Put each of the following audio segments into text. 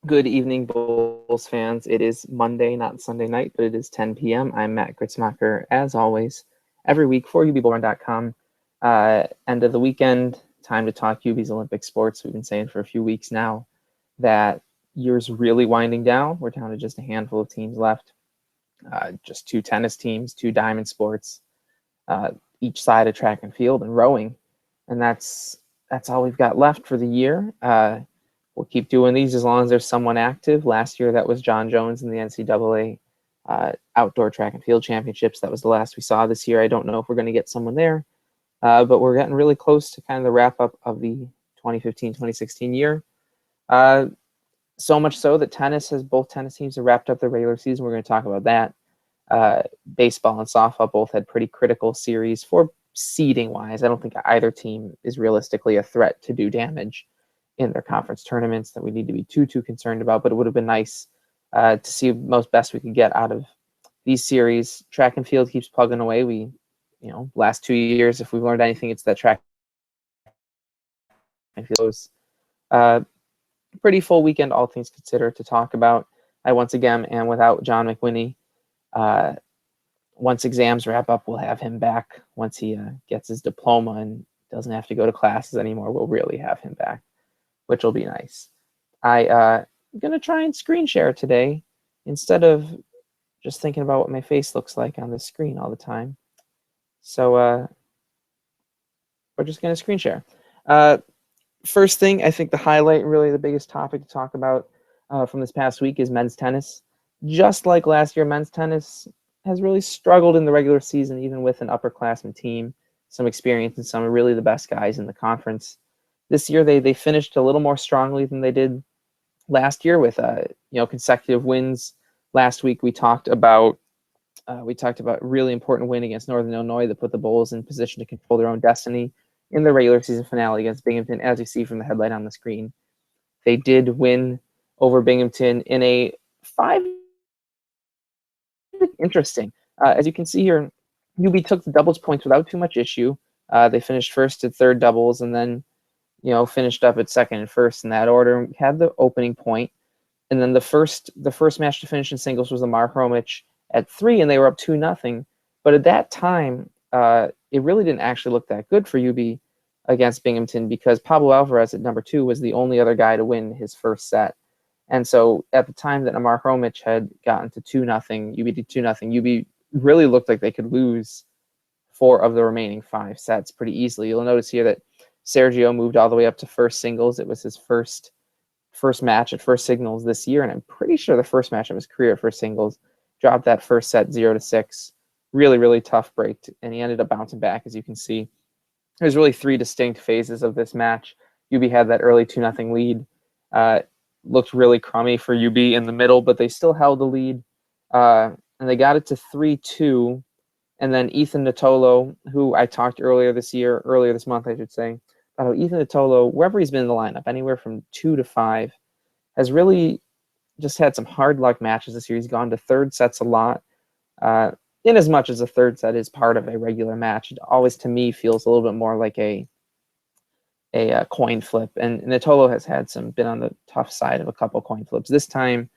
Good evening, Bulls fans. It is Monday, not Sunday night, but it is 10 p.m. I'm Matt Gritzmacher, as always, every week for UBBullrun.com. End of the weekend, time to talk UB's Olympic sports. We've been saying for a few weeks now that year's really winding down. We're down to just a handful of teams left, just two tennis teams, two diamond sports, each side of track and field and rowing, and that's all we've got left for the year. We'll keep doing these as long as there's someone active. Last year, that was John Jones in the NCAA Outdoor Track and Field Championships. That was the last we saw this year. I don't know if we're going to get someone there, but we're getting really close to kind of the wrap-up of the 2015-2016 year. So much so that both tennis teams have wrapped up their regular season. We're going to talk about that. Baseball and softball both had pretty critical series for seeding-wise. I don't think either team is realistically a threat to do damage in their conference tournaments that we need to be too concerned about, but it would have been nice to see most best we could get out of these series. Track and field keeps plugging away. Last 2 years, if we've learned anything, it's that track and field was pretty full weekend, all things considered, to talk about. I once again am without John McWhinney. Once exams wrap up, we'll have him back. Once he gets his diploma and doesn't have to go to classes anymore, we'll really have him back, which will be nice. I'm going to try and screen share today instead of just thinking about what my face looks like on the screen all the time. So we're just going to screen share. First thing, I think the highlight, really the biggest topic to talk about from this past week is men's tennis. Just like last year, men's tennis has really struggled in the regular season, even with an upperclassmen team, some experience, and some are really the best guys in the conference. This year, they finished a little more strongly than they did last year with consecutive wins. Last week we talked about a really important win against Northern Illinois that put the Bulls in position to control their own destiny in the regular season finale against Binghamton. As you see from the headline on the screen, they did win over Binghamton in a 5. Interesting. As you can see here, UB took the doubles points without too much issue. They finished first at third doubles and then finished up at second and first in that order, had the opening point. And then the first match to finish in singles was the Mark Romich at 3, and they were up 2-0. But at that time, it really didn't actually look that good for UB against Binghamton because Pablo Alvarez at number 2 was the only other guy to win his first set. And so at the time that Mark Romich had gotten to 2-0, UB did 2-0, UB really looked like they could lose 4 of the remaining 5 sets pretty easily. You'll notice here that Sergio moved all the way up to first singles. It was his first match at first singles this year, and I'm pretty sure the first match of his career at first singles. Dropped that first set 0-6. Really, really tough break, and he ended up bouncing back, as you can see. There's really 3 distinct phases of this match. UB had that early 2-0 lead. Looked really crummy for UB in the middle, but they still held the lead, and they got it to 3-2. And then Ethan Nittolo, who I talked earlier this month, I should say, Ethan Nittolo, wherever he's been in the lineup, anywhere from 2 to 5, has really just had some hard luck matches this year. He's gone to third sets a lot. In as much as a third set is part of a regular match, it always, to me, feels a little bit more like a coin flip. And Nittolo has been on the tough side of a couple coin flips. This time,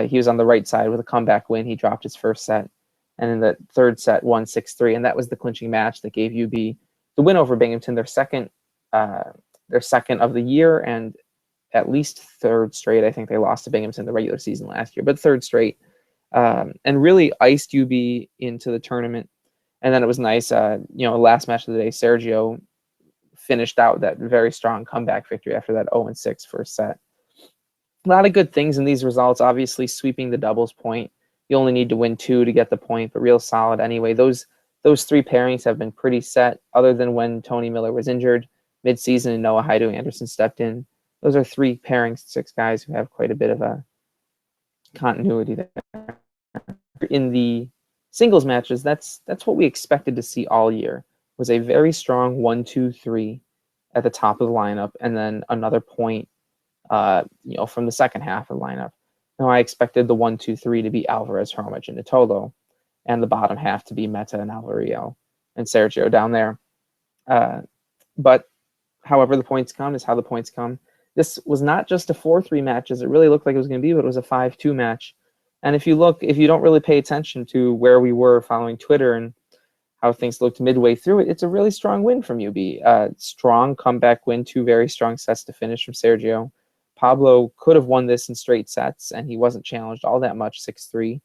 he was on the right side with a comeback win. He dropped his first set, and in the third set, won 6-3, and that was the clinching match that gave UB the win over Binghamton, their second of the year, and at least third straight. I think they lost to Binghamton the regular season last year, but third straight, and really iced UB into the tournament. And then it was nice, last match of the day, Sergio finished out that very strong comeback victory after that 0-6 first set. A lot of good things in these results. Obviously, sweeping the doubles point. You only need to win 2 to get the point, but real solid anyway. Those 3 pairings have been pretty set, other than when Tony Miller was injured mid-season and Noah Heidu Anderson stepped in. Those are 3 pairings, 6 guys who have quite a bit of a continuity there. In the singles matches, that's what we expected to see all year, was a very strong 1-2-3 at the top of the lineup, and then another point from the second half of the lineup. Now, I expected the 1-2-3 to be Alvarez, Romich, and Nittolo, and the bottom half to be Meta and Alvarillo and Sergio down there. But however the points come is how the points come. this was not just a 4-3 match as it really looked like it was going to be, but it was a 5-2 match. And if you don't really pay attention to where we were following Twitter and how things looked midway through it, it's a really strong win from UB. Strong comeback win, 2 very strong sets to finish from Sergio. Pablo could have won this in straight sets, and he wasn't challenged all that much, 6-3.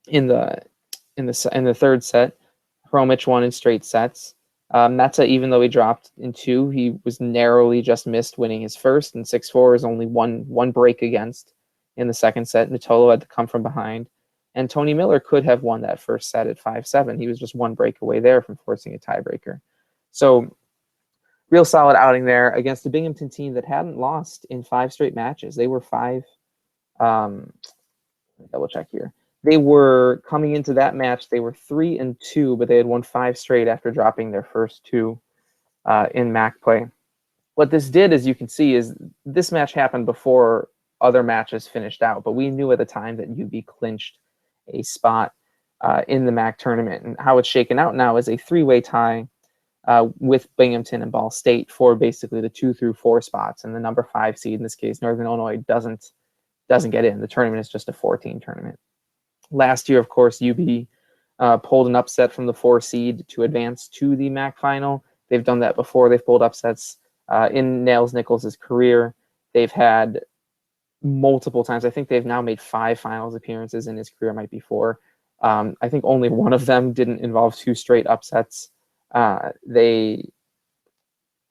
In the third set, Hromic won in straight sets. Meta, even though he dropped in 2, he was narrowly just missed winning his first, and 6-4 is only one break against in the second set. Nittolo had to come from behind. And Tony Miller could have won that first set at 5-7. He was just one break away there from forcing a tiebreaker. So real solid outing there against a Binghamton team that hadn't lost in 5 straight matches. They were double check here. They were coming into that match, they were 3-2, but they had won 5 straight after dropping their first 2 in MAC play. What this did, as you can see, is this match happened before other matches finished out, but we knew at the time that UB clinched a spot in the MAC tournament. And how it's shaken out now is a 3-way tie with Binghamton and Ball State for basically the 2 through 4 spots. And the number 5 seed, in this case, Northern Illinois, doesn't get in. The tournament is just a 4-team tournament. Last year, of course, UB pulled an upset from the 4 seed to advance to the MAC final. They've done that before. They've pulled upsets in Nails Nichols' career. They've had multiple times. I think they've now made 5 finals appearances in his career, might be 4. I think only one of them didn't involve 2 straight upsets. Or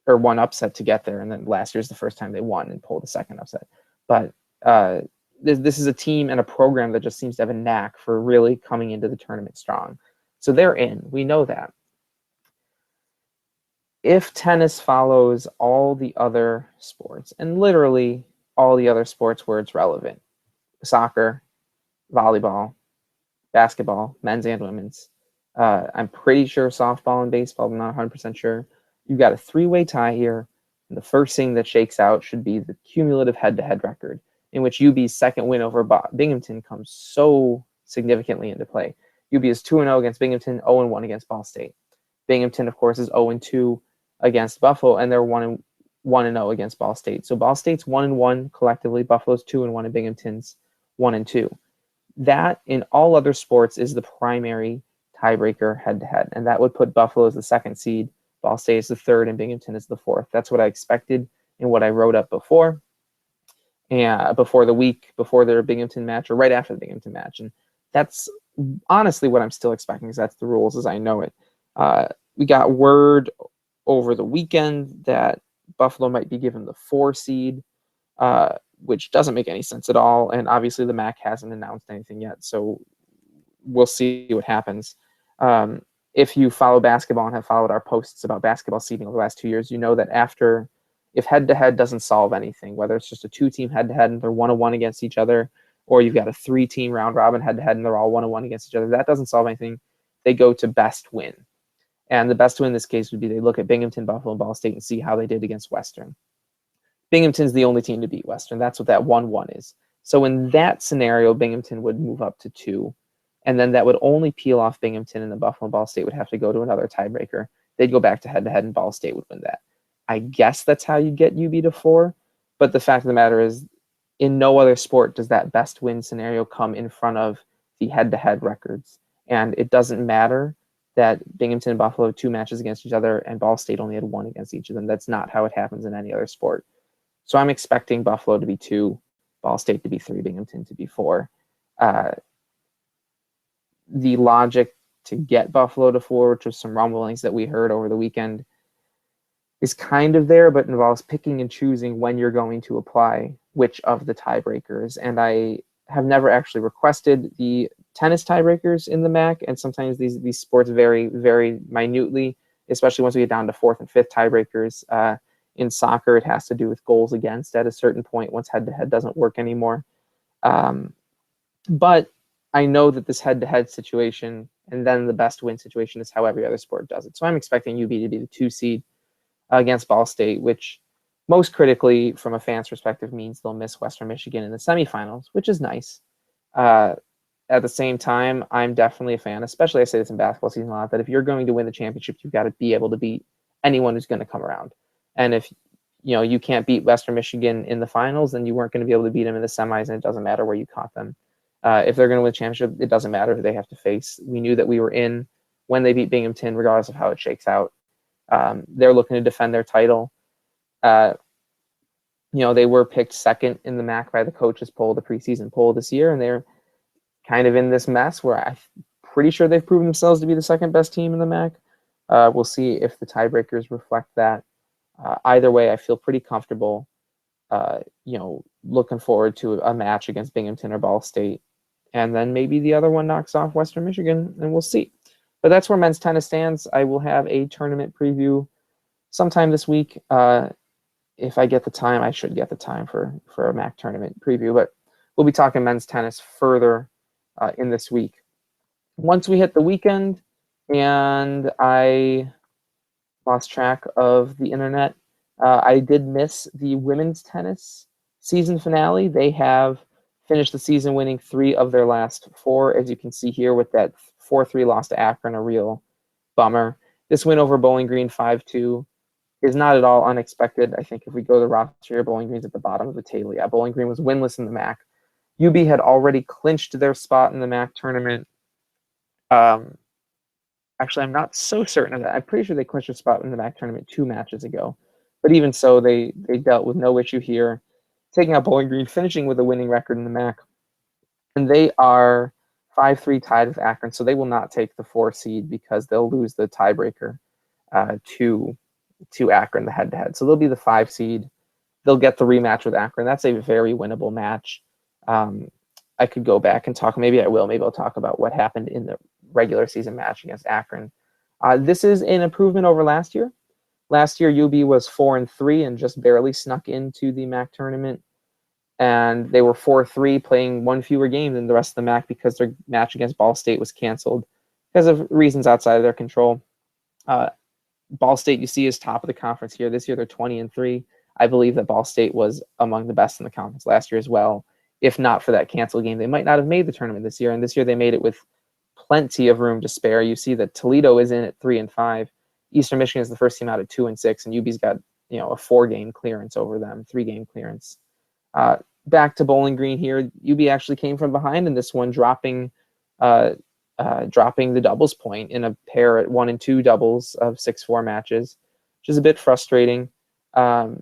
one upset to get there, and then last year's the first time they won and pulled a second upset. But this is a team and a program that just seems to have a knack for really coming into the tournament strong. So they're in. We know that. If tennis follows all the other sports, and literally all the other sports where it's relevant, soccer, volleyball, basketball, men's and women's, I'm pretty sure softball and baseball, I'm not 100% sure. You've got a 3-way tie here, and the first thing that shakes out should be the cumulative head-to-head record, in which UB's second win over Binghamton comes so significantly into play. UB is 2-0 against Binghamton, 0-1 against Ball State. Binghamton, of course, is 0-2 against Buffalo, and they're 1-0 against Ball State. So Ball State's 1-1 collectively, Buffalo's 2-1, and Binghamton's 1-2. That, in all other sports, is the primary tiebreaker head-to-head, and that would put Buffalo as the 2nd seed, Ball State is the 3rd, and Binghamton is the 4th. That's what I expected and what I wrote up before. And before their Binghamton match, or right after the Binghamton match. And that's honestly what I'm still expecting, because that's the rules as I know it. We got word over the weekend that Buffalo might be given the 4 seed, which doesn't make any sense at all. And obviously the MAC hasn't announced anything yet, so we'll see what happens. If you follow basketball and have followed our posts about basketball seeding over the last 2 years, you know that if head-to-head doesn't solve anything, whether it's just a 2-team head-to-head and they're 1-1 against each other, or you've got a 3-team round-robin head-to-head and they're all 1-1 against each other, that doesn't solve anything. They go to best win. And the best win in this case would be they look at Binghamton, Buffalo, and Ball State and see how they did against Western. Binghamton's the only team to beat Western. That's what that 1-1 is. So in that scenario, Binghamton would move up to 2. And then that would only peel off Binghamton, and the Buffalo and Ball State would have to go to another tiebreaker. They'd go back to head-to-head, and Ball State would win that. I guess that's how you get UB to 4. But the fact of the matter is, in no other sport does that best win scenario come in front of the head-to-head records. And it doesn't matter that Binghamton and Buffalo had 2 matches against each other and Ball State only had 1 against each of them. That's not how it happens in any other sport. So I'm expecting Buffalo to be 2, Ball State to be 3, Binghamton to be 4. The logic to get Buffalo to 4, which was some rumblings that we heard over the weekend, is kind of there, but involves picking and choosing when you're going to apply which of the tiebreakers. And I have never actually requested the tennis tiebreakers in the MAC, and sometimes these sports vary very minutely, especially once we get down to 4th and 5th tiebreakers. In soccer, it has to do with goals against at a certain point once head-to-head doesn't work anymore. But I know that this head-to-head situation and then the best win situation is how every other sport does it. So I'm expecting UB to be the 2 seed against Ball State, which most critically, from a fan's perspective, means they'll miss Western Michigan in the semifinals, which is nice. At the same time, I'm definitely a fan, especially I say this in basketball season a lot, that if you're going to win the championship, you've got to be able to beat anyone who's going to come around. And if you can't beat Western Michigan in the finals, then you weren't going to be able to beat them in the semis, and it doesn't matter where you caught them. If they're going to win the championship, it doesn't matter who they have to face. We knew that we were in when they beat Binghamton, regardless of how it shakes out. They're looking to defend their title. They were picked second in the MAC by the coaches poll, the preseason poll this year, and they're kind of in this mess where I'm pretty sure they've proven themselves to be the second best team in the MAC. We'll see if the tiebreakers reflect that. Either way, I feel pretty comfortable, looking forward to a match against Binghamton or Ball State. And then maybe the other one knocks off Western Michigan, and we'll see. But that's where men's tennis stands. I will have a tournament preview sometime this week. If I get the time, I should get the time for a MAC tournament preview. But we'll be talking men's tennis further in this week. Once we hit the weekend, and I lost track of the internet, I did miss the women's tennis season finale. They have finished the season winning 3 of their last 4, as you can see here with that 4-3 loss to Akron, a real bummer. This win over Bowling Green 5-2 is not at all unexpected. I think if we go to the roster here, Bowling Green's at the bottom of the table. Yeah, Bowling Green was winless in the MAC. UB had already clinched their spot in the MAC tournament. Actually, I'm not so certain of that. I'm pretty sure they clinched a spot in the MAC tournament 2 matches ago. But even so, they dealt with no issue here, taking out Bowling Green, finishing with a winning record in the MAC. And they are 5-3 tied with Akron, so they will not take the 4 seed because they'll lose the tiebreaker to Akron, the head-to-head. So they'll be the 5 seed. They'll get the rematch with Akron. That's a very winnable match. I could go back and talk. Maybe I will. Maybe I'll talk about what happened in the regular season match against Akron. This is an improvement over last year. Last year, UB was 4-3 and just barely snuck into the MAC tournament. And they were 4-3, playing 1 fewer game than the rest of the MAC because their match against Ball State was canceled because of reasons outside of their control. Ball State, you see, is top of the conference here. This year, they're 20-3. I believe that Ball State was among the best in the conference last year as well. If not for that canceled game, they might not have made the tournament this year. And this year, they made it with plenty of room to spare. You see that Toledo is in at 3-5. Eastern Michigan is the first team out at 2-6, and UB's got a 4-game clearance over them, 3-game clearance. Back to Bowling Green here. UB actually came from behind in this one, dropping the doubles point in a pair at 1 and 2 doubles of 6-4 matches, which is a bit frustrating. But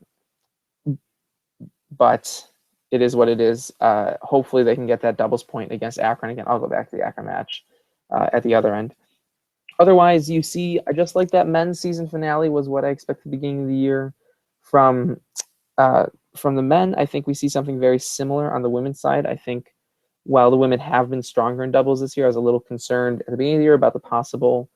it is what it is. Hopefully they can get that doubles point against Akron again. I'll go back to the Akron match at the other end. Otherwise, you see, just like that men's season finale was what I expected at the beginning of the year. From the men, I think we see something very similar on the women's side. I think while the women have been stronger in doubles this year, I was a little concerned at the beginning of the year about the possible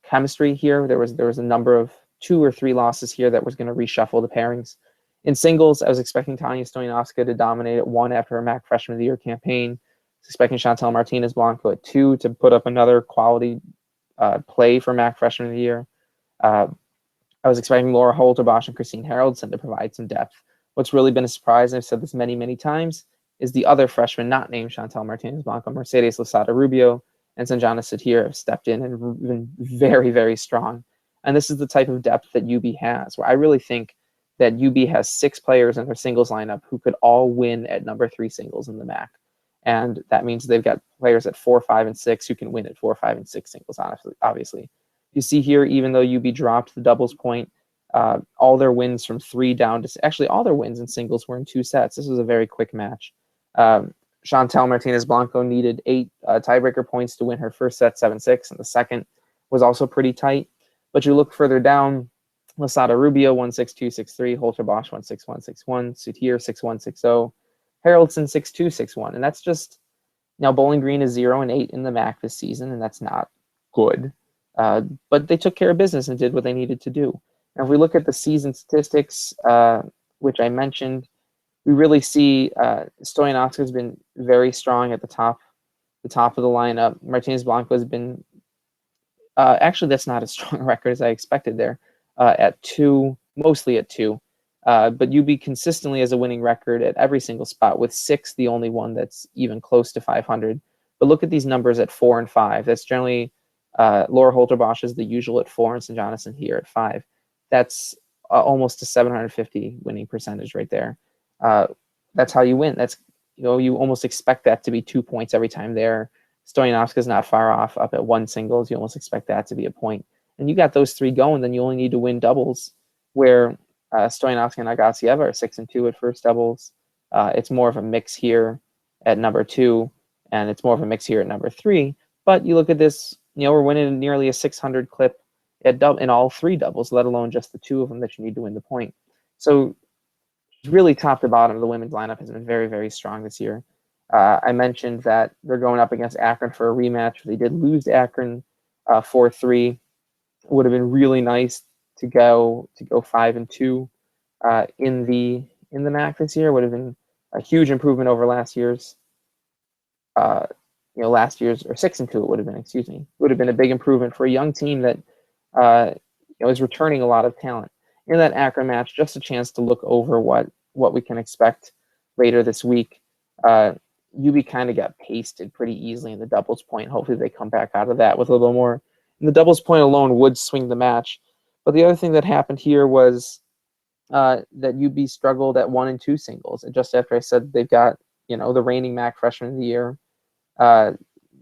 chemistry here. There was a number of 2 or 3 losses here that was going to reshuffle the pairings. In singles, I was expecting Tanya Stoyanovska to dominate at 1 after her MAC Freshman of the Year campaign. I was expecting Chantel Martinez-Blanco at 2 to put up another quality play for MAC Freshman of the Year. I was expecting Laura Holterbosch and Christine Haraldson to provide some depth. What's really been a surprise, and I've said this many, many times, is the other freshman not named Chantel Martinez-Blanco, Mercedes Losada Rubio, and Sanjana Satir have stepped in and been very, very strong. And this is the type of depth that UB has, where I really think that UB has 6 players in their singles lineup who could all win at number 3 singles in the MAC. And that means they've got players at 4, 5, and 6 who can win at 4, 5, and 6 singles, obviously. You see here, even though UB dropped the doubles point, all their wins from 3 down to... Actually, all their wins in singles were in 2 sets. This was a very quick match. Chantel Martinez-Blanco needed 8 tiebreaker points to win her first set 7-6, and the second was also pretty tight. But you look further down, Losada Rubio 1-6-2, 6-3, Holterbosch 1-6-1, 6-1, Satir 6-1, 6-0, Haraldson 6-2, 6-1. And that's just... Now, Bowling Green is 0-8 in the MAC this season, and that's not good. But they took care of business and did what they needed to do. Now, if we look at the season statistics, which I mentioned, we really see Stoyanovska has been very strong at the top of the lineup. Martinez-Blanco has been actually, that's not as strong a record as I expected there, at 2, mostly at 2. But UB consistently has a winning record at every single spot, with 6 the only one that's even close to 500. But look at these numbers at 4 and 5. That's generally Laura Holterbosch is the usual at 4, and St. Jonathan here at 5. That's almost a 750 winning percentage right there. That's how you win. That's, you almost expect that to be 2 points every time there. Stoyanovska's not far off, up at 1 singles. You almost expect that to be a point. And you got those 3 going, then you only need to win doubles, where Stoyanovska and Agassieva are 6 and 2 at first doubles. It's more of a mix here at number 2, and it's more of a mix here at number 3. But you look at this, we're winning nearly a 600 clip in all 3 doubles, let alone just the 2 of them that you need to win the point. So really top to bottom, the women's lineup has been very, very strong this year. I mentioned that they're going up against Akron for a rematch. They did lose to Akron 4-3. It would have been really nice to go 5 and 2 in the MAC this year. Would have been a huge improvement over last year's. Last year's, or 6 and 2 it would have been. Excuse me. It would have been a big improvement for a young team that is returning a lot of talent. In that Akron match, just a chance to look over what we can expect later this week. UB kind of got pasted pretty easily in the doubles point. Hopefully they come back out of that with a little more. And the doubles point alone would swing the match. But the other thing that happened here was that UB struggled at 1 and 2 singles. And just after I said they've got, the reigning MAC freshman of the year,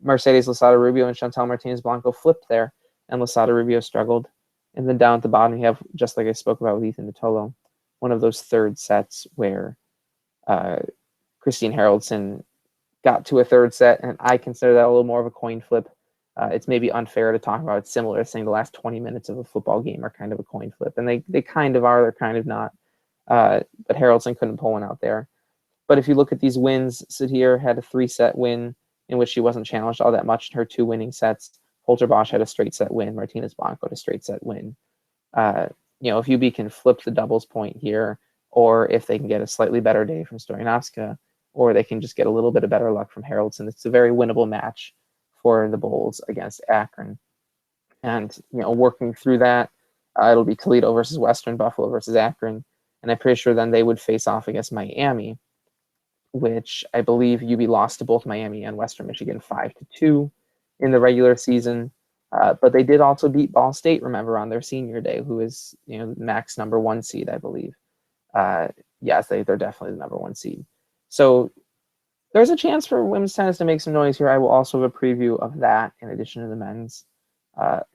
Mercedes Losada Rubio and Chantal Martinez Blanco flipped there, and Losada Rubio struggled. And then down at the bottom, you have, just like I spoke about with Ethan Nittolo, one of those third sets where Christine Haraldson got to a third set, and I consider that a little more of a coin flip. It's maybe unfair to talk about. It's similar to saying the last 20 minutes of a football game are kind of a coin flip, and they kind of are, they're kind of not. But Haraldson couldn't pull one out there. But if you look at these wins, Sadir had a 3-set win in which she wasn't challenged all that much in her 2 winning sets. Holterbosch had a straight set win. Martinez Blanco had a straight set win. If UB can flip the doubles point here, or if they can get a slightly better day from Stoyanovska, or they can just get a little bit of better luck from Haraldson, it's a very winnable match for the Bulls against Akron. And, working through that, it'll be Toledo versus Western, Buffalo versus Akron. And I'm pretty sure then they would face off against Miami, which I believe UB lost to both Miami and Western Michigan 5-2 in the regular season. But they did also beat Ball State, remember, on their senior day, who is, MAC's number 1 seed, I believe. Yes, they're definitely the number 1 seed. So there's a chance for women's tennis to make some noise here. I will also have a preview of that in addition to the men's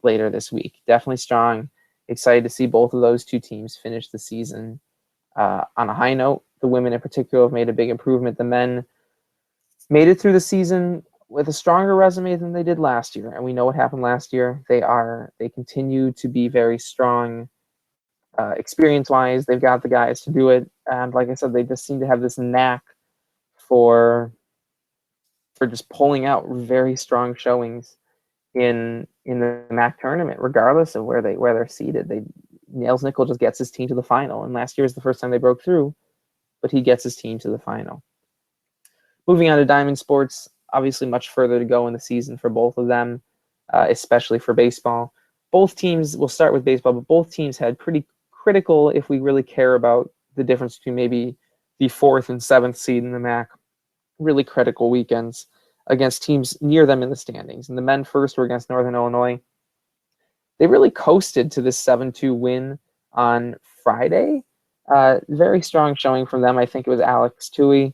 later this week. Definitely strong. Excited to see both of those 2 teams finish the season on a high note. The women in particular have made a big improvement. The men made it through the season with a stronger resume than they did last year, and we know what happened last year. They continue to be very strong experience-wise. They've got the guys to do it, and like I said, they just seem to have this knack for just pulling out very strong showings in the MAC tournament, regardless of where they're seated. Nails Nickel just gets his team to the final, and last year was the first time they broke through, but he gets his team to the final. Moving on to Diamond Sports, obviously much further to go in the season for both of them, especially for baseball. Both teams, we'll start with baseball, but both teams had pretty critical, if we really care about the difference between maybe the 4th and 7th seed in the MAC, really critical weekends against teams near them in the standings. And the men first were against Northern Illinois. They really coasted to this 7-2 win on Friday. Very strong showing from them. I think it was Alec Tui,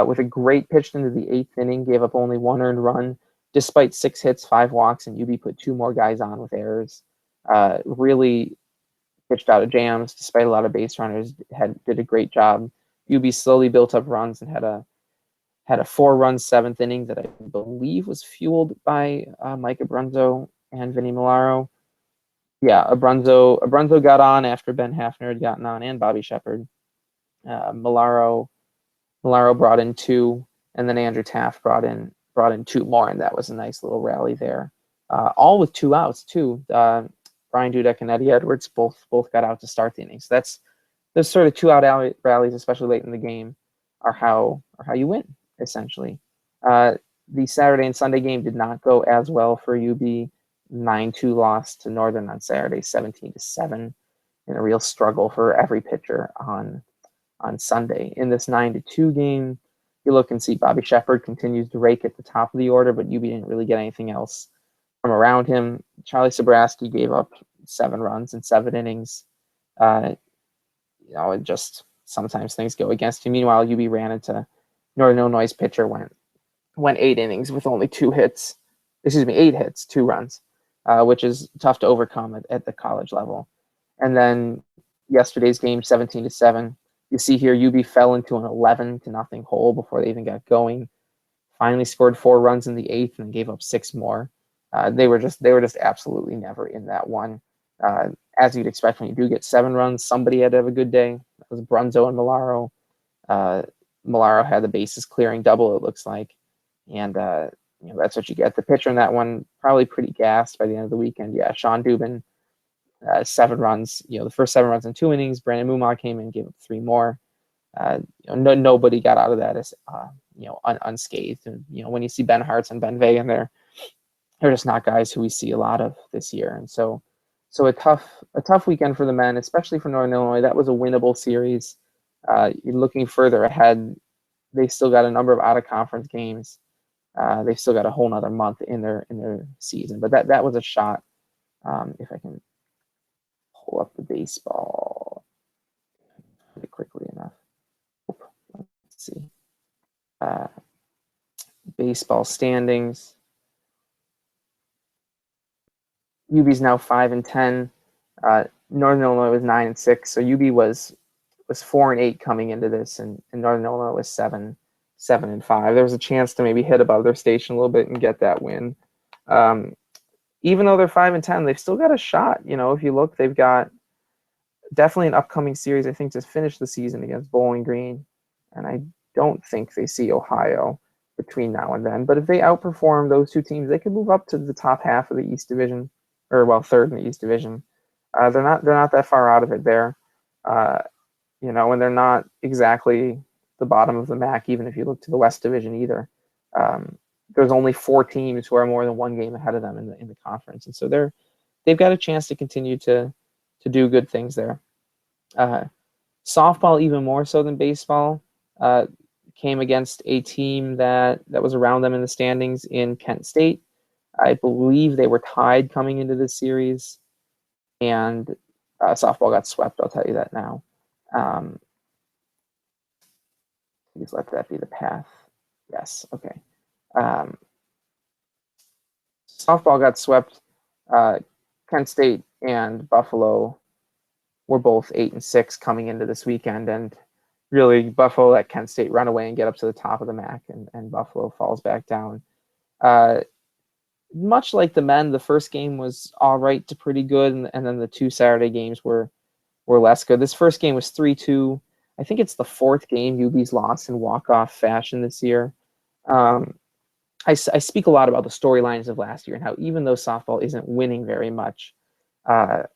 with a great pitch into the 8th inning, gave up only 1 earned run, despite 6 hits, 5 walks, and UB put 2 more guys on with errors. Really pitched out of jams, despite a lot of base runners, did a great job. UB slowly built up runs and had a 4-run 7th inning that I believe was fueled by Mike Abrunzo and Vinny Milaro. Yeah, Abrunzo got on after Ben Hafner had gotten on, and Bobby Shepard. Milaro brought in 2, and then Andrew Taft brought in 2 more, and that was a nice little rally there. All with 2 outs too. Brian Dudek and Eddie Edwards both got out to start the inning. So that's those sort of 2-out rallies, especially late in the game, are how you win, essentially. The Saturday and Sunday game did not go as well for UB. 9-2 loss to Northern on Saturday, 17-7, in a real struggle for every pitcher on Sunday. In this 9-2 game, you look and see Bobby Shepard continues to rake at the top of the order, but UB didn't really get anything else from around him. Charlie Sobraski gave up 7 runs in 7 innings. It just sometimes things go against you. Meanwhile, UB ran into Northern Illinois' pitcher, went 8 innings with only 8 hits, 2 runs, which is tough to overcome at the college level. And then yesterday's game, 17-7. You see here, UB fell into an 11-0 hole before they even got going. Finally scored 4 runs in the 8th and gave up 6 more. They were just absolutely never in that one. As you'd expect when you do get 7 runs, somebody had to have a good day. That was Brunzo and Milaro. Milaro had the bases clearing double, it looks like. And that's what you get. The pitcher in that one, probably pretty gassed by the end of the weekend. Yeah, Sean Dubin, 7 runs. The first 7 runs in 2 innings. Brandon Mumau came in and gave up 3 more. Nobody got out of that as unscathed. And when you see Ben Hartz and Ben Vega in there, they're just not guys who we see a lot of this year. And so a tough weekend for the men, especially for Northern Illinois. That was a winnable series. You're looking further ahead. They still got a number of out of conference games. They've still got a whole nother month in their season. But that was a shot. If I can pull up the baseball pretty quickly enough. Let's see. Baseball standings. UB's now 5-10. Northern Illinois was 9-6. So UB was 4-8 coming into this, and Northern Illinois was 7-5. There was a chance to maybe hit above their station a little bit and get that win. Even though they're 5-10, they've still got a shot. If you look, they've got definitely an upcoming series, I think, to finish the season against Bowling Green, and I don't think they see Ohio between now and then. But if they outperform those 2 teams, they could move up to the top half of the East Division, or third in the East Division. They're not that far out of it there, and they're not exactly the bottom of the MAC, even if you look to the West Division either. There's only 4 teams who are more than 1 game ahead of them in the conference, and so they've got a chance to continue to do good things there. Softball, even more so than baseball, came against a team that was around them in the standings in Kent State. I believe they were tied coming into this series, and softball got swept. I'll tell you that now. Please let that be the path. Yes, okay. Softball got swept. Kent State and Buffalo were both 8-6 coming into this weekend, and really Buffalo let Kent State run away and get up to the top of the MAC, and Buffalo falls back down. Much like the men, the first game was all right to pretty good, and then the 2 Saturday games were less good. This first game was 3-2. I think it's the 4th game UB's lost in walk-off fashion this year. I speak a lot about the storylines of last year and how even though softball isn't winning very much, they're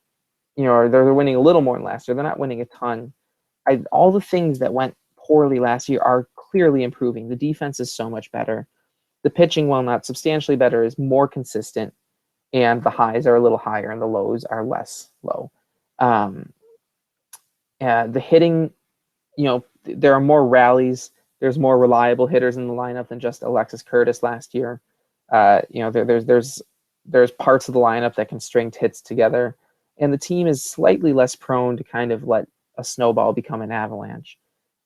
winning a little more than last year. They're not winning a ton. All the things that went poorly last year are clearly improving. The defense is so much better. The pitching, while not substantially better, is more consistent, and the highs are a little higher and the lows are less low. The hitting, there are more rallies. There's more reliable hitters in the lineup than just Alexis Curtis last year. There's parts of the lineup that can string hits together, and the team is slightly less prone to kind of let a snowball become an avalanche.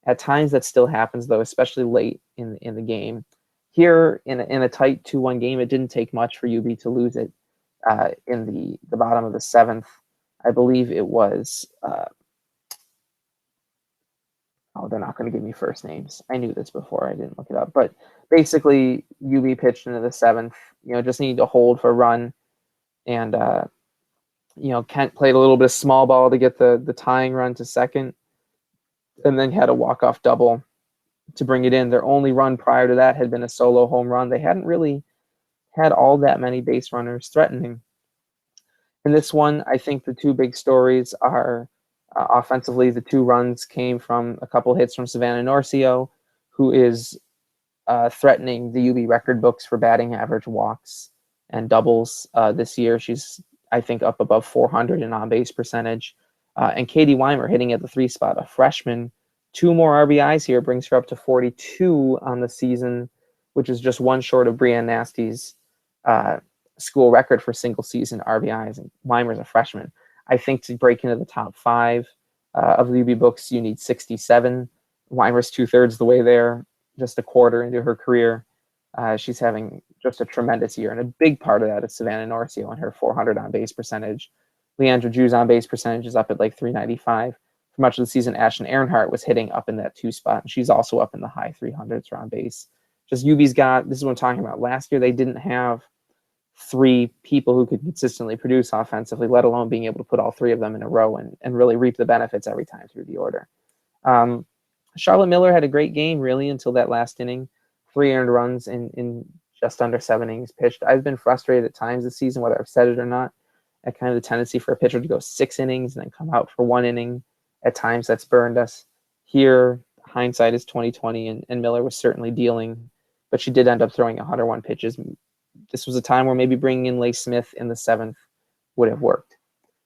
At times that still happens, though, especially late in the game. Here in a tight 2-1 game, it didn't take much for UB to lose it in the bottom of the 7th. I believe it was. They're not going to give me first names. I knew this before. I didn't look it up. But basically, UB pitched into the 7th. Just needed to hold for a run. And, Kent played a little bit of small ball to get the tying run to second. And then had a walk-off double to bring it in. Their only run prior to that had been a solo home run. They hadn't really had all that many base runners threatening. In this one, I think the 2 big stories are offensively, the 2 runs came from a couple hits from Savannah Norcio, who is threatening the UB record books for batting average, walks, and doubles this year. She's, I think, up above 400 in on-base percentage. And Katie Weimer hitting at the 3 spot, a freshman 2 more RBIs here brings her up to 42 on the season, which is just one short of Brianne Nasty's school record for single season RBIs. And Weimer's a freshman. I think to break into the top 5 of the UB books, you need 67. Weimer's 2/3 the way there, just a quarter into her career. She's having just a tremendous year, and a big part of that is Savannah Norcio and her 400 on base percentage. Leandra Drew's on base percentage is up at like 395. For much of the season, Ashton Ehrenhart was hitting up in that 2 spot, and she's also up in the high 300s for on base. Just UB's got, this is what I'm talking about. Last year, they didn't have 3 people who could consistently produce offensively, let alone being able to put all 3 of them in a row and really reap the benefits every time through the order. Charlotte Miller had a great game, really, until that last inning. 3 earned runs in just under 7 innings pitched. I've been frustrated at times this season, whether I've said it or not, at kind of the tendency for a pitcher to go 6 innings and then come out for 1 inning. At times that's burned us. Here, hindsight is 2020, and Miller was certainly dealing, but she did end up throwing 101 pitches. This was a time where maybe bringing in Leigh Smith in the 7th would have worked.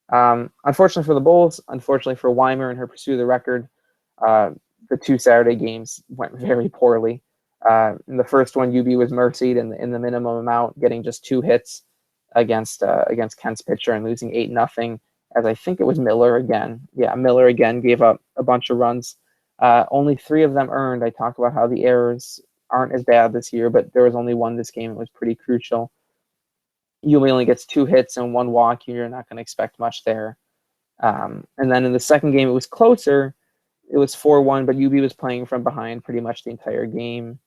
Unfortunately for the Bulls, unfortunately for Weimer and her pursuit of the record, the 2 Saturday games went very poorly. In the first one, UB was mercied in the minimum amount, getting just 2 hits against Kent's pitcher and losing 8-0. As I think it was Miller again. Yeah, Miller again gave up a bunch of runs. Only 3 of them earned. I talked about how the errors aren't as bad this year, but there was only 1 this game. It was pretty crucial. UB only gets 2 hits and 1 walk. You're not going to expect much there. And then in the second game, it was closer. It was 4-1, but UB was playing from behind pretty much the entire game.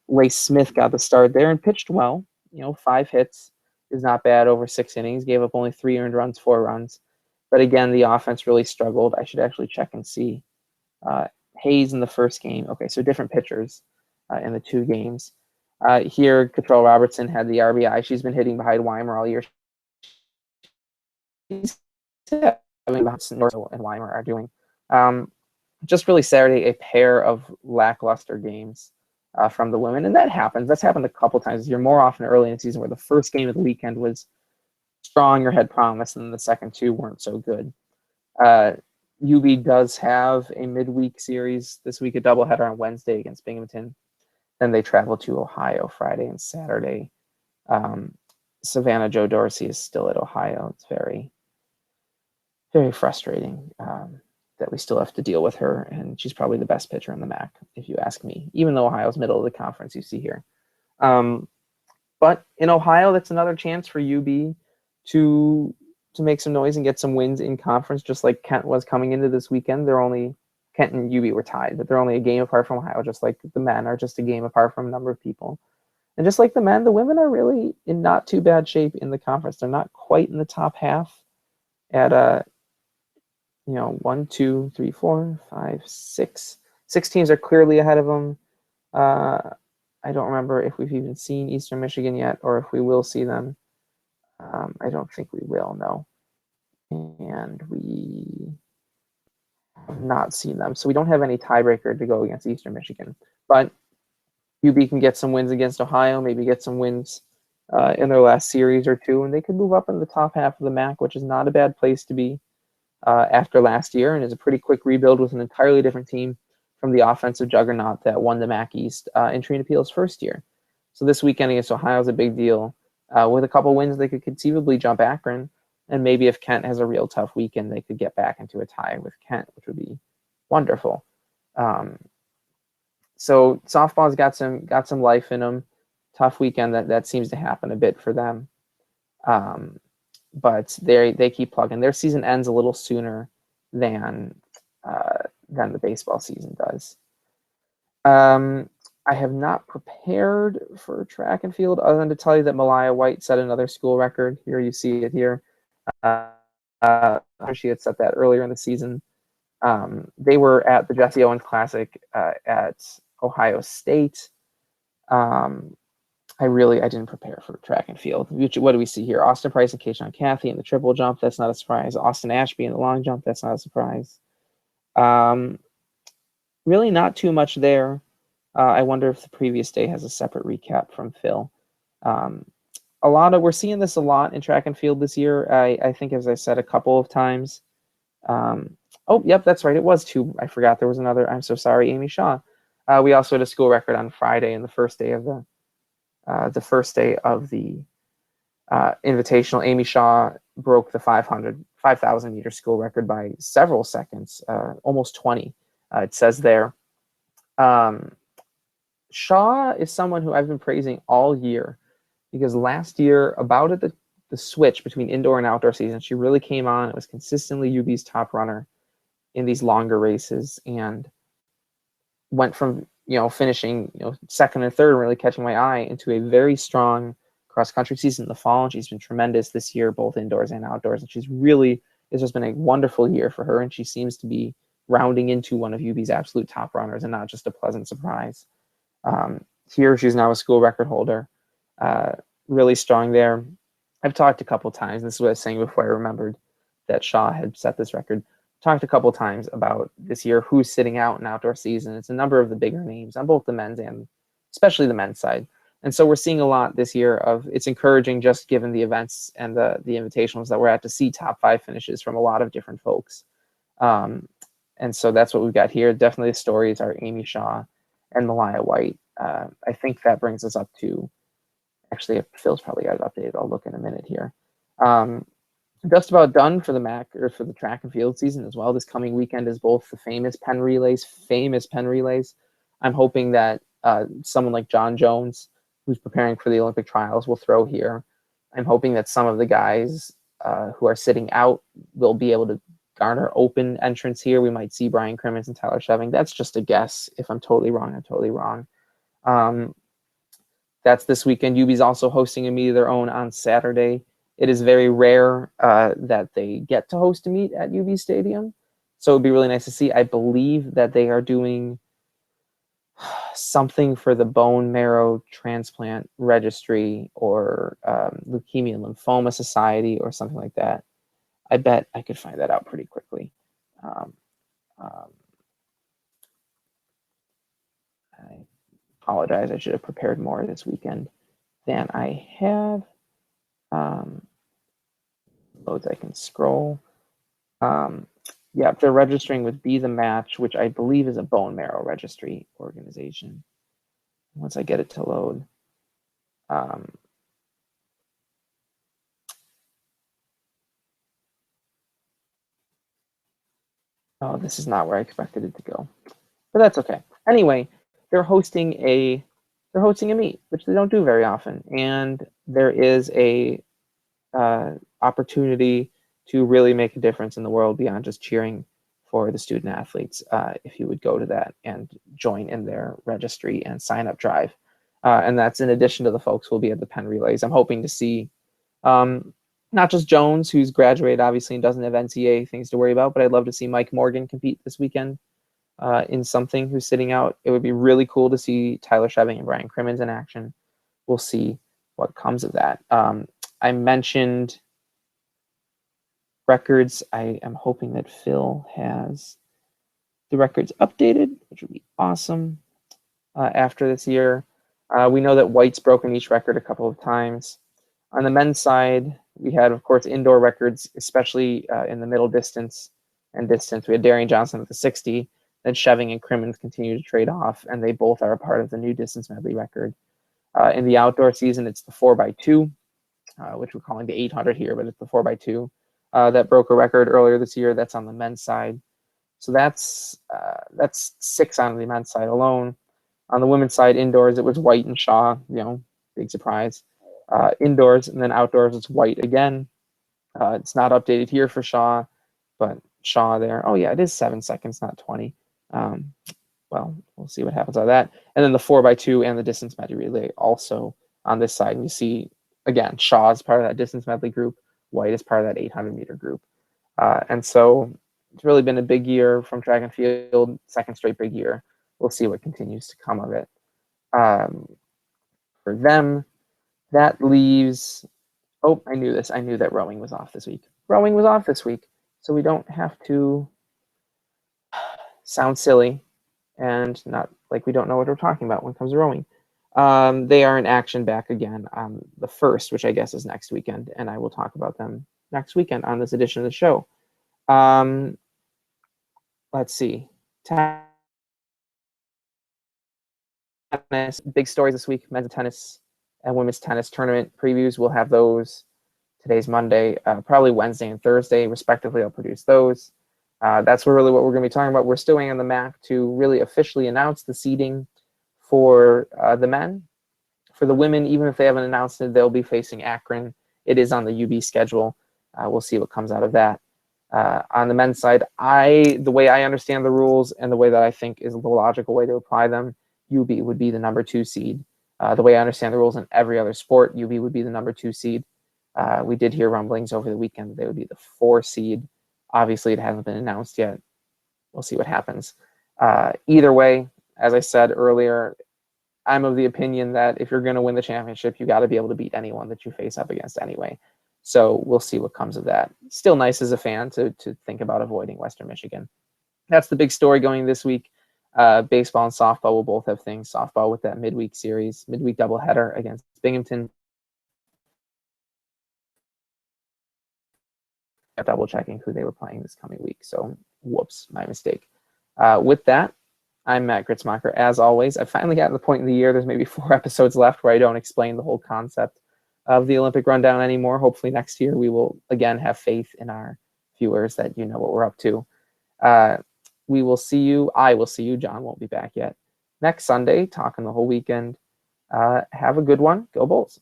Leigh Smith got the start there and pitched well. 5 hits is not bad over 6 innings. Gave up only 3 earned runs, 4 runs. But again, the offense really struggled. I should actually check and see. Hayes in the first game. Okay, so different pitchers in the 2 games. Here, Cottrell Robertson had the RBI. She's been hitting behind Weimer all year. She's behind North and Weimer are doing. Just really Saturday, a pair of lackluster games from the women, and that happens. That's happened a couple times this year, more often early in the season, where the first game of the weekend was strong or had promise, and then the second 2 weren't so good. UB does have a midweek series this week, a doubleheader on Wednesday against Binghamton. Then they travel to Ohio Friday and Saturday. Savannah Jo Dorsey is still at Ohio. It's very, very frustrating that we still have to deal with her, and she's probably the best pitcher in the MAC, if you ask me, even though Ohio's middle of the conference, you see here. But in Ohio, that's another chance for UB to make some noise and get some wins in conference, just like Kent was coming into this weekend. Kent and UB were tied, but they're only a game apart from Ohio, just like the men are just a game apart from a number of people. And just like the men, the women are really in not too bad shape in the conference. They're not quite in the top half at 1, 2, 3, 4, 5, 6. 6 teams are clearly ahead of them. I don't remember if we've even seen Eastern Michigan yet, or if we will see them. I don't think we will, no. And we have not seen them. So we don't have any tiebreaker to go against Eastern Michigan. But UB can get some wins against Ohio, maybe get some wins in their last series or 2, and they could move up in the top half of the MAC, which is not a bad place to be after last year, and is a pretty quick rebuild with an entirely different team from the offensive juggernaut that won the MAC East in Trina Peel's first year. So this weekend against Ohio is a big deal. With a couple wins, they could conceivably jump Akron, and maybe if Kent has a real tough weekend, they could get back into a tie with Kent, which would be wonderful. So softball's got some life in them. Tough weekend that seems to happen a bit for them. But they keep plugging. Their season ends a little sooner than the baseball season does. I have not prepared for track and field other than to tell you that Malaya White set another school record. Here you see it here. She had set that earlier in the season. They were at the Jesse Owens Classic at Ohio State. I didn't prepare for track and field. What do we see here? Austin Price and Keishawn Cathy in the triple jump. That's not a surprise. Austin Ashby in the long jump. That's not a surprise. Really not too much there. I wonder if the previous day has a separate recap from Phil. We're seeing this a lot in track and field this year. I think, as I said a couple of times, Oh, yep, that's right. It was 2. I forgot there was another. I'm so sorry, Amy Shaw. We also had a school record on Friday, and the first day of the Invitational. Amy Shaw broke the 5,000 meter school record by several seconds, almost 20. It says there. Shaw is someone who I've been praising all year because last year, about at the switch between indoor and outdoor season, she really came on. It was consistently UB's top runner in these longer races and went from finishing second and third and really catching my eye into a very strong cross country season in the fall. And she's been tremendous this year, both indoors and outdoors. And it's just been a wonderful year for her. And she seems to be rounding into one of UB's absolute top runners and not just a pleasant surprise. Here, she's now a school record holder, really strong there. I've talked a couple times, and this is what I was saying before I remembered that Shaw had set this record. Talked a couple times about this year who's sitting out in outdoor season. It's a number of the bigger names on both the men's and especially the men's side. And so we're seeing a lot this year of, it's encouraging just given the events and the invitationals that we're at to see top 5 finishes from a lot of different folks. And so that's what we've got here. Definitely the stories are Amy Shaw and Malaya White. I think that brings us up to, actually, Phil's probably got it updated. I'll look in a minute here. Just about done for the MAC, or for the track and field season as well. This coming weekend is both the famous Penn relays. I'm hoping that someone like John Jones, who's preparing for the Olympic trials, will throw here. I'm hoping that some of the guys who are sitting out will be able to garner open entrance here. We might see Brian Crimmins and Tyler Sheving. That's just a guess. If I'm totally wrong, I'm totally wrong. That's this weekend. UB's also hosting a meet of their own on Saturday. It is very rare that they get to host a meet at UB Stadium. So it'd be really nice to see. I believe that they are doing something for the bone marrow transplant registry or leukemia and lymphoma society or something like that. I bet I could find that out pretty quickly. I apologize. I should have prepared more this weekend than I have. Loads I can scroll. Yeah, they're registering with Be the Match, which I believe is a bone marrow registry organization. Once I get it to load. Oh, this is not where I expected it to go, but that's okay. Anyway, they're hosting a meet, which they don't do very often, and there is a opportunity to really make a difference in the world beyond just cheering for the student athletes. If you would go to that and join in their registry and sign up drive, and that's in addition to the folks who will be at the Penn relays. I'm hoping to see not just Jones, who's graduated obviously and doesn't have NCAA things to worry about, but I'd love to see Mike Morgan compete this weekend in something, who's sitting out. It would be really cool to see Tyler Sheving and Brian Crimmins in action. We'll see what comes of that. I mentioned records. I am hoping that Phil has the records updated, which would be awesome after this year. We know that White's broken each record a couple of times. On the men's side, we had, of course, indoor records, especially in the middle distance and distance. We had Darian Johnson with the 60, then Sheving and Crimmins continue to trade off, and they both are a part of the new distance medley record. In the outdoor season, it's the 4x2, which we're calling the 800 here, but it's the 4x2 that broke a record earlier this year. That's on the men's side. So that's 6 on the men's side alone. On the women's side, indoors, it was White and Shaw, big surprise. Indoors, and then outdoors, it's White again. It's not updated here for Shaw, but Shaw there. Oh, yeah, it is 7 seconds, not 20. Well, we'll see what happens on that. And then the 4x2 and the distance medley relay also on this side. And you see, again, Shaw is part of that distance medley group. White is part of that 800-meter group. And so it's really been a big year from track and field, second straight big year. We'll see what continues to come of it. For them, that leaves, oh, I knew this. I knew that rowing was off this week. Rowing was off this week, so we don't have to sound silly and not like we don't know what we're talking about when it comes to rowing. They are in action back again on the 1st, which I guess is next weekend, and I will talk about them next weekend on this edition of the show. let's see. Tennis, big stories this week, men's tennis and women's tennis tournament previews. We'll have those. Today's Monday, probably Wednesday and Thursday, respectively. I'll produce those. That's really what we're going to be talking about. We're still waiting on the MAC to really officially announce the seeding for the men. For the women, even if they haven't announced it, they'll be facing Akron. It is on the UB schedule. We'll see what comes out of that. On the men's side, the way I understand the rules and the way that I think is the logical way to apply them, UB would be the number 2 seed. The way I understand the rules in every other sport, UB would be the number 2 seed. We did hear rumblings over the weekend that they would be the 4 seed. Obviously, it hasn't been announced yet. We'll see what happens. Either way, as I said earlier, I'm of the opinion that if you're going to win the championship, you got to be able to beat anyone that you face up against anyway. So we'll see what comes of that. Still nice as a fan to think about avoiding Western Michigan. That's the big story going this week. Baseball and softball will both have things. Softball with that midweek doubleheader against Binghamton. Double checking who they were playing this coming week. So whoops, my mistake. With that, I'm Matt Gritzmacher. As always, I finally got to the point in the year, there's maybe 4 episodes left where I don't explain the whole concept of the Olympic rundown anymore. Hopefully next year we will again have faith in our viewers that you know what we're up to. We will see you. I will see you. John won't be back yet. Next Sunday, talking the whole weekend. Have a good one. Go Bulls.